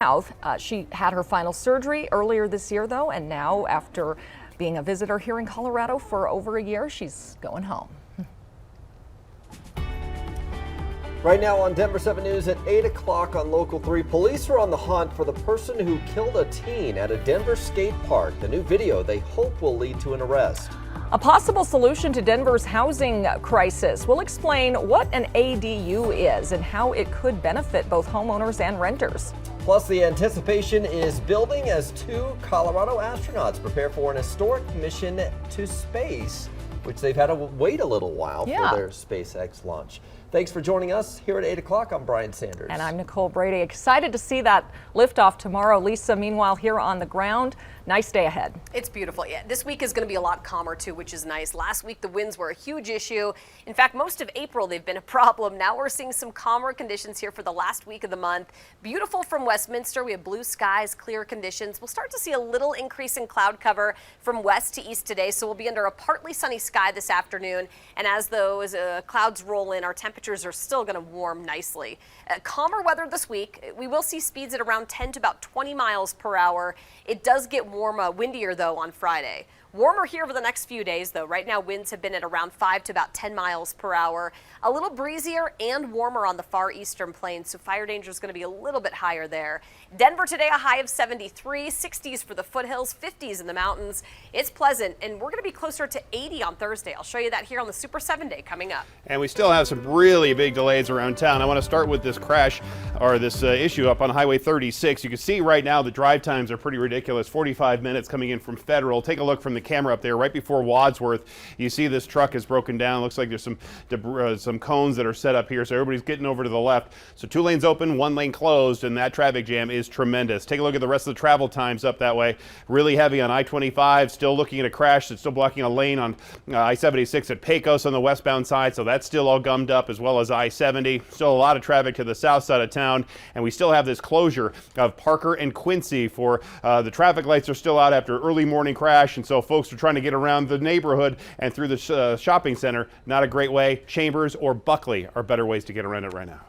Mouth. She had her final surgery earlier this year, though, and now, after being a visitor here in Colorado for over a year, she's going home. Right now on Denver 7 News at 8 o'clock on Local 3, police are on the hunt for the person who killed a teen at a Denver skate park. The new video they hope will lead to an arrest. A possible solution to Denver's housing crisis. We'll explain what an ADU is and how it could benefit both homeowners and renters. Plus, the anticipation is building as 2 Colorado astronauts prepare for an historic mission to space, which they've had to wait a little while for their SpaceX launch. Thanks for joining us here at 8 o'clock. I'm Brian Sanders. And I'm Nicole Brady. Excited to see that liftoff tomorrow. Lisa, meanwhile, here on the ground, nice day ahead. It's beautiful. Yeah, this week is going to be a lot calmer, too, which is nice. Last week, the winds were a huge issue. In fact, most of April, they've been a problem. Now we're seeing some calmer conditions here for the last week of the month. Beautiful from Westminster. We have blue skies, clear conditions. We'll start to see a little increase in cloud cover from west to east today, so we'll be under a partly sunny sky this afternoon. And as those clouds roll in, our temperatures are still going to warm nicely. Calmer weather this week. We will see speeds at around 10 to about 20 miles per hour. It does get windier, though, on Friday. Warmer here over the next few days, though. Right now, winds have been at around 5 to about 10 miles per hour. A little breezier and warmer on the far eastern plains, so fire danger is going to be a little bit higher there. Denver today, a high of 73, 60s for the foothills, 50s in the mountains. It's pleasant, and we're going to be closer to 80 on Thursday. I'll show you that here on the Super 7 Day coming up. And we still have some really big delays around town. I want to start with this crash, or this issue up on Highway 36. You can see right now the drive times are pretty ridiculous. 45 minutes coming in from Federal. Take a look from the camera up there right before Wadsworth. You see this truck is broken down. Looks like there's some cones that are set up here, so everybody's getting over to the left. So 2 lanes open, 1 lane closed, and that traffic jam is tremendous. Take a look at the rest of the travel times up that way. Really heavy on I-25. Still looking at a crash that's still blocking a lane on I-76 at Pecos on the westbound side, so that's still all gummed up, as well as I-70. Still a lot of traffic to the south side of town, and we still have this closure of Parker and Quincy for the traffic lights are still out after early morning crash, and so folks are trying to get around the neighborhood and through the shopping center. Not a great way. Chambers or Buckley are better ways to get around it right now.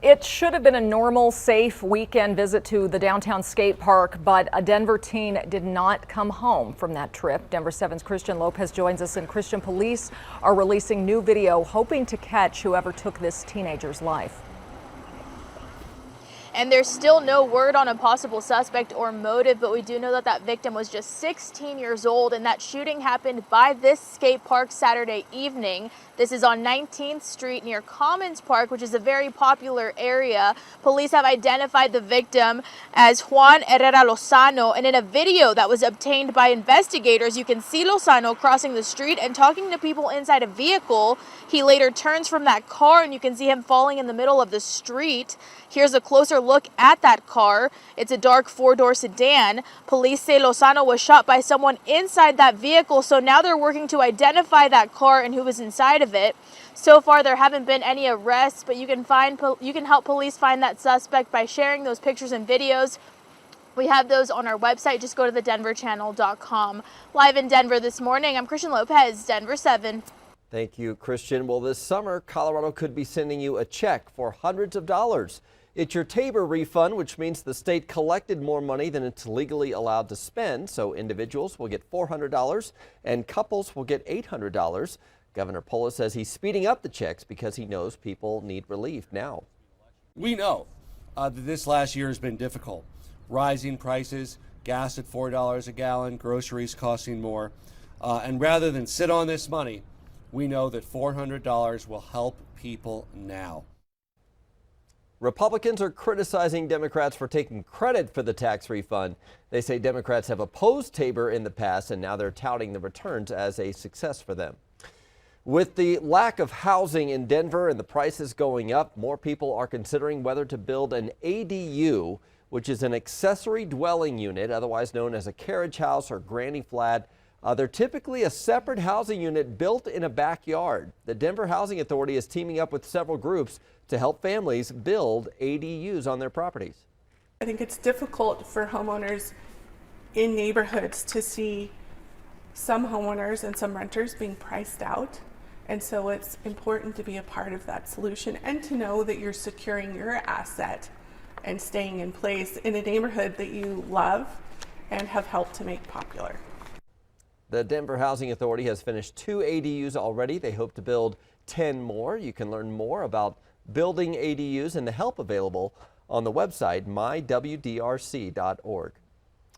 It should have been a normal, safe weekend visit to the downtown skate park, but a Denver teen did not come home from that trip. Denver 7's Christian Lopez joins us, and Christian, police are releasing new video hoping to catch whoever took this teenager's life. And there's still no word on a possible suspect or motive, but we do know that that victim was just 16 years old, and that shooting happened by this skate park Saturday evening. This is on 19th Street near Commons Park, which is a very popular area. Police have identified the victim as Juan Herrera Lozano, and in a video that was obtained by investigators, you can see Lozano crossing the street and talking to people inside a vehicle. He later turns from that car, and you can see him falling in the middle of the street. Here's a closer look at that car. It's a dark 4-door sedan. Police say Lozano was shot by someone inside that vehicle, so now they're working to identify that car and who was inside of it. So far, there haven't been any arrests, but you can help police find that suspect by sharing those pictures and videos. We have those on our website. Just go to thedenverchannel.com. Live in Denver this morning, I'm Christian Lopez, Denver 7. Thank you, Christian. Well, this summer, Colorado could be sending you a check for hundreds of dollars. It's your Tabor refund, which means the state collected more money than it's legally allowed to spend. So individuals will get $400 and couples will get $800. Governor Polis says he's speeding up the checks because he knows people need relief now. We know that this last year has been difficult. Rising prices, gas at $4 a gallon, groceries costing more. And rather than sit on this money, we know that $400 will help people now. Republicans are criticizing Democrats for taking credit for the tax refund. They say Democrats have opposed Tabor in the past, and now they're touting the returns as a success for them. With the lack of housing in Denver and the prices going up, more people are considering whether to build an ADU, which is an accessory dwelling unit, otherwise known as a carriage house or granny flat. They're typically a separate housing unit built in a backyard. The Denver Housing Authority is teaming up with several groups to help families build ADUs on their properties. I think it's difficult for homeowners in neighborhoods to see some homeowners and some renters being priced out. And so it's important to be a part of that solution and to know that you're securing your asset and staying in place in a neighborhood that you love and have helped to make popular. The Denver Housing Authority has finished 2 ADUs already. They hope to build 10 more. You can learn more about building ADUs and the help available on the website mywdrc.org.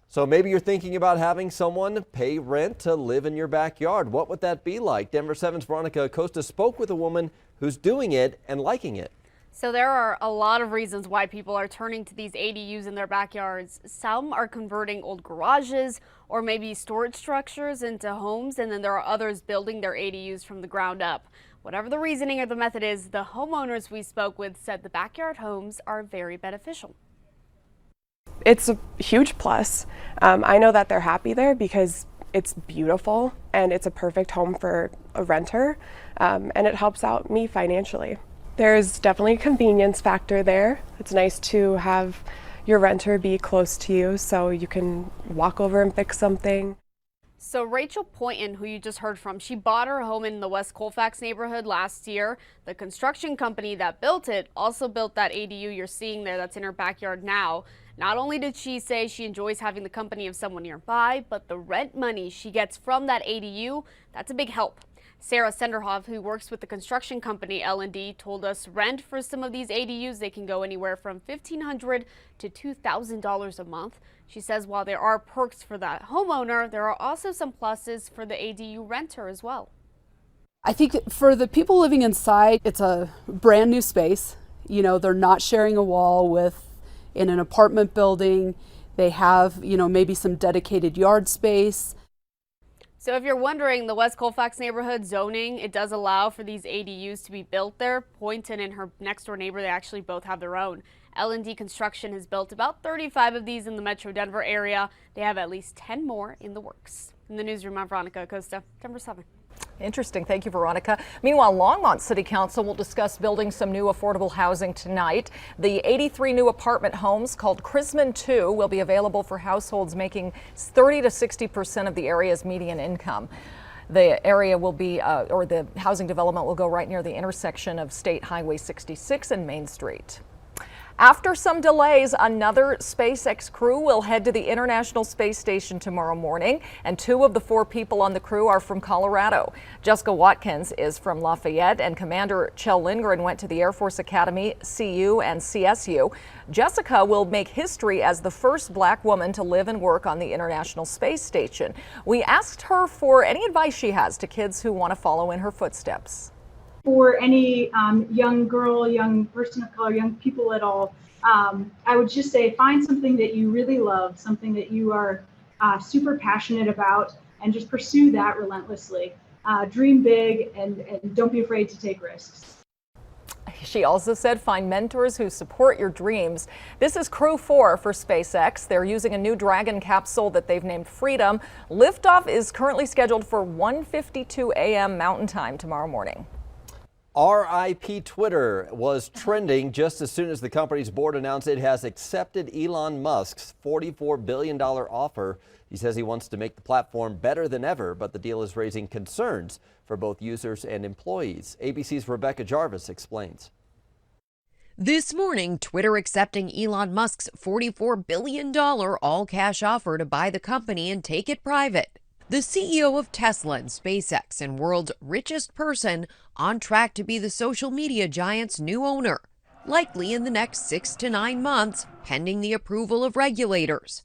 So maybe you're thinking about having someone pay rent to live in your backyard. What would that be like? Denver 7's Veronica Acosta spoke with a woman who's doing it and liking it. So there are a lot of reasons why people are turning to these ADUs in their backyards. Some are converting old garages or maybe storage structures into homes, and then there are others building their ADUs from the ground up. Whatever the reasoning or the method is, the homeowners we spoke with said the backyard homes are very beneficial. It's a huge plus. I know that they're happy there because it's beautiful and it's a perfect home for a renter, and it helps out me financially. There's definitely a convenience factor there. It's nice to have your renter be close to you so you can walk over and fix something. So Rachel Poynton, who you just heard from, she bought her home in the West Colfax neighborhood last year. The construction company that built it also built that ADU you're seeing there that's in her backyard now. Not only did she say she enjoys having the company of someone nearby, but the rent money she gets from that ADU, that's a big help. Sarah Senderhoff, who works with the construction company L&D, told us rent for some of these ADUs, they can go anywhere from $1,500 to $2,000 a month. She says while there are perks for that homeowner, there are also some pluses for the ADU renter as well. I think for the people living inside, it's a brand new space. You know, they're not sharing a wall in an apartment building. They have, maybe some dedicated yard space. So if you're wondering, the West Colfax neighborhood zoning, it does allow for these ADUs to be built there. Poynton and her next door neighbor, they actually both have their own. L&D Construction has built about 35 of these in the Metro Denver area. They have at least 10 more in the works. In the newsroom, I'm Veronica Acosta, Denver 7. Interesting. Thank you, Veronica. Meanwhile, Longmont City Council will discuss building some new affordable housing tonight. The 83 new apartment homes called Chrisman 2 will be available for households making 30 to 60% of the area's median income. The area will be, or the housing development will go right near the intersection of State Highway 66 and Main Street. After some delays, another SpaceX crew will head to the International Space Station tomorrow morning, and 2 of the 4 people on the crew are from Colorado. Jessica Watkins is from Lafayette, and Commander Kjell Lindgren went to the Air Force Academy, CU, and CSU. Jessica will make history as the first Black woman to live and work on the International Space Station. We asked her for any advice she has to kids who want to follow in her footsteps. For any young girl, young person of color, young people at all, I would just say find something that you really love, something that you are super passionate about, and just pursue that relentlessly. Dream big and don't be afraid to take risks. She also said find mentors who support your dreams. This is Crew 4 for SpaceX. They're using a new Dragon capsule that they've named Freedom. Liftoff is currently scheduled for 1:52 a.m. Mountain Time tomorrow morning. RIP Twitter was trending just as soon as the company's board announced it has accepted Elon Musk's $44 billion offer. He says he wants to make the platform better than ever, but the deal is raising concerns for both users and employees. ABC's Rebecca Jarvis explains. This morning, Twitter accepting Elon Musk's $44 billion all-cash offer to buy the company and take it private. The CEO of Tesla and SpaceX and world's richest person on track to be the social media giant's new owner, likely in the next 6 to 9 months, pending the approval of regulators.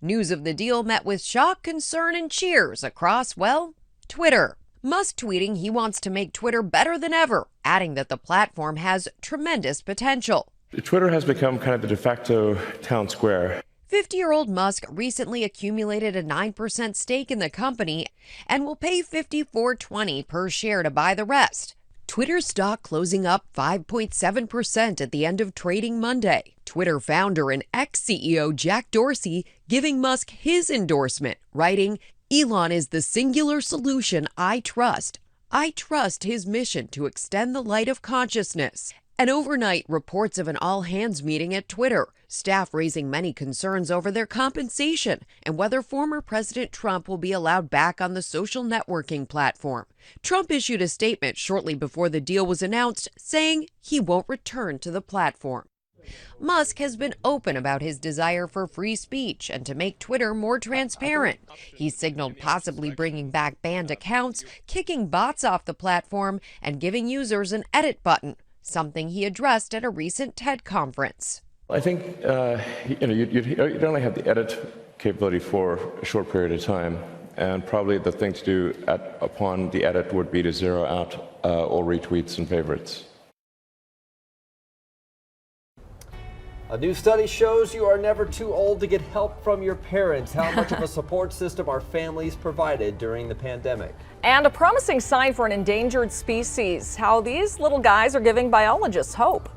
News of the deal met with shock, concern, and cheers across, well, Twitter. Musk tweeting he wants to make Twitter better than ever, adding that the platform has tremendous potential. Twitter has become kind of the de facto town square. 50-year-old Musk recently accumulated a 9% stake in the company and will pay $54.20 per share to buy the rest. Twitter stock closing up 5.7% at the end of trading Monday. Twitter founder and ex-CEO Jack Dorsey giving Musk his endorsement, writing, "Elon is the singular solution I trust. I trust his mission to extend the light of consciousness." And overnight, reports of an all-hands meeting at Twitter, staff raising many concerns over their compensation and whether former President Trump will be allowed back on the social networking platform. Trump issued a statement shortly before the deal was announced, saying he won't return to the platform. Musk has been open about his desire for free speech and to make Twitter more transparent. He signaled possibly bringing back banned accounts, kicking bots off the platform, and giving users an edit button, something he addressed at a recent TED conference. I think you'd only have the edit capability for a short period of time, and probably the thing to do upon the edit would be to zero out all retweets and favorites. A new study shows you are never too old to get help from your parents. How much of a support system our families provided during the pandemic. And a promising sign for an endangered species. How these little guys are giving biologists hope.